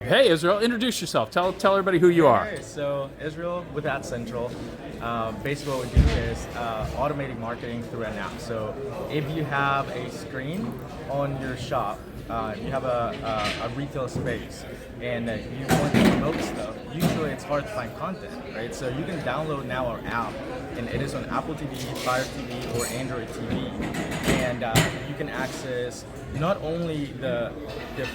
Hey Israel, introduce yourself. Tell everybody who you are. Okay, so Israel with AdCentral, basically what we do is automating marketing through an app. So if you have a screen on your shop, you have a retail space, and you want to promote stuff, usually it's hard to find content, right? So you can download now our app, and it is on Apple TV, Fire TV, or Android TV, and you can access not only the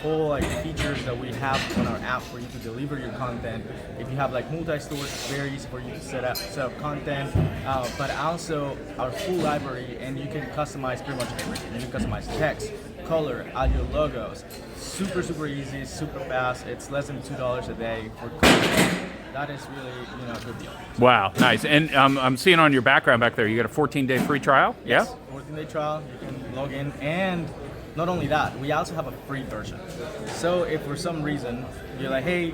full features that we have on our app for you to deliver your content. If you have multi-stores, it's very easy for you to set up content, but also our full library, and you can customize pretty much everything. You can customize text, color, add your logos. Super easy, super fast. It's less than $2 a day for content. That is really a good deal. Wow, nice. And I'm seeing on your background back there, you got a 14-day free trial? Yes, Yeah? 14-day trial. You can log in, and not only that, we also have a free version. So if for some reason you're like, hey,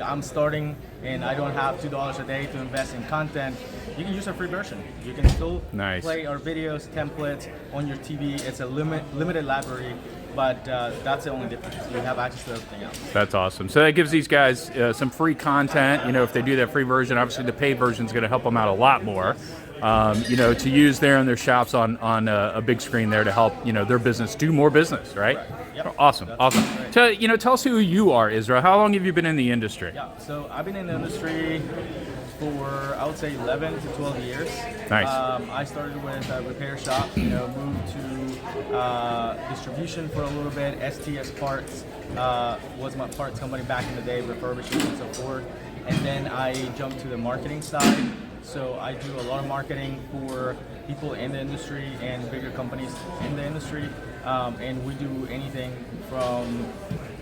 I'm starting and I don't have $2 a day to invest in content, you can use our free version. You can still play our videos, templates on your TV. It's a limited library, but that's the only difference. You have access to everything else. That's awesome. So that gives these guys some free content. If they do that free version, obviously the paid version is going to help them out a lot more. To use there in their shops on a big screen there to help their business do more business, right? Yep. Awesome. Right. Tell us who you are, Israel. How long have you been in the industry? Yeah, so I've been in the industry for, I would say, 11 to 12 years. Nice. I started with a repair shop, moved to distribution for a little bit. STS Parts was my parts company back in the day, refurbishing and so forth. And then I jumped to the marketing side. So I do a lot of marketing for people in the industry and bigger companies in the industry. And we do anything from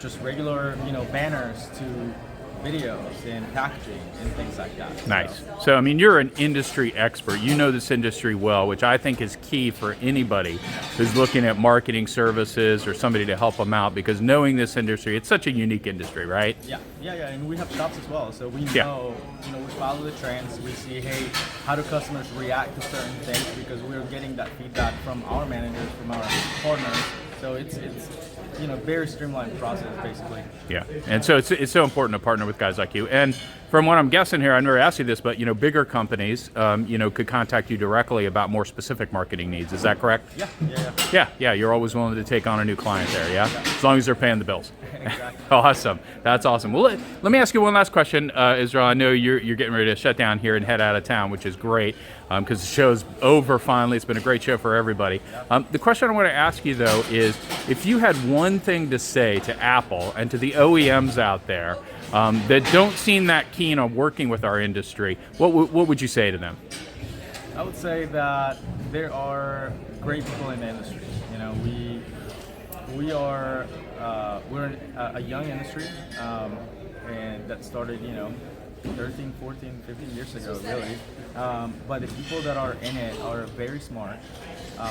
just regular, banners to videos and packaging and things like that. Nice. So, you're an industry expert. You know this industry well, which I think is key for anybody who's looking at marketing services or somebody to help them out, because knowing this industry, it's such a unique industry, right? Yeah. And we have shops as well. So we know, we follow the trends. We see, hey, how do customers react to certain things, because we're getting that feedback from our managers, from our partners. So it's very streamlined process, basically. Yeah, and so it's so important to partner with guys like you. And from what I'm guessing here, I never asked you this, but bigger companies, could contact you directly about more specific marketing needs. Is that correct? Yeah. You're always willing to take on a new client there, yeah? As long as they're paying the bills. Exactly. Awesome. That's awesome. Well, let me ask you one last question, Israel. I know you're getting ready to shut down here and head out of town, which is great, because the show's over finally. It's been a great show for everybody. The question I want to ask you, though, is if you had one thing to say to Apple and to the OEMs out there that don't seem that keen on working with our industry, what would you say to them? I would say that there are great people in the industry. We're a young industry, and that started 13, 14, 15 years ago, really. But the people that are in it are very smart.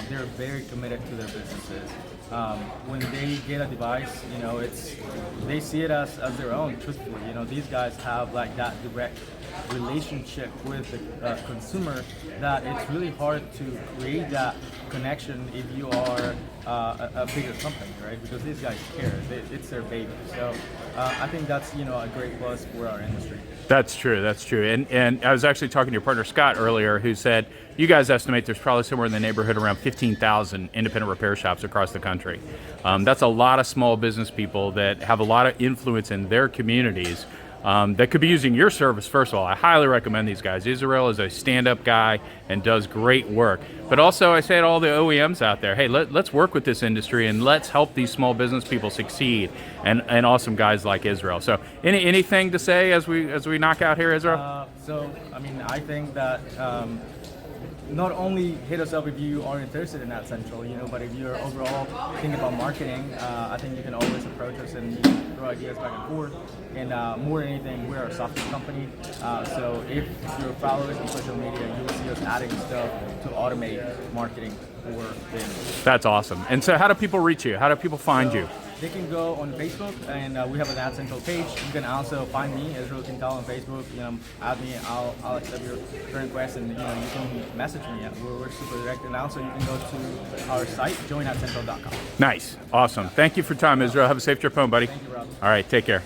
They're very committed to their businesses. When they get a device, they see it as their own, truthfully. These guys have that direct relationship with the consumer that it's really hard to create that connection if you are a bigger company, right? Because these guys care. It's their baby. So I think that's a great plus for our industry. That's true. And I was actually talking to your partner Scott earlier, who said you guys estimate there's probably somewhere in the neighborhood around 15,000 independent repair shops across the country. That's a lot of small business people that have a lot of influence in their communities. That could be using your service. First of all, I highly recommend these guys. Israel is a stand-up guy and does great work. But also, I say to all the OEMs out there, hey, let's work with this industry and let's help these small business people succeed, and awesome guys like Israel. So, anything to say as we knock out here, Israel? I think that not only hit us up if you are interested in AdCentral, but if you're overall thinking about marketing, I think you can always approach us and throw ideas back and forth. And more than anything, we're a software company. So if you're followers on social media, you'll see us adding stuff to automate marketing for them. That's awesome. And so how do people reach you? How do people find you? they can go on Facebook, and we have an AdCentral page. You can also find me, Israel Quintal, on Facebook. Add me. I'll accept your friend request, and you can message me. We're super direct, and also you can go to our site, join@central.com. Nice, awesome. Thank you for your time, Israel. Have a safe trip home, buddy. Thank you, Rob. All right, take care.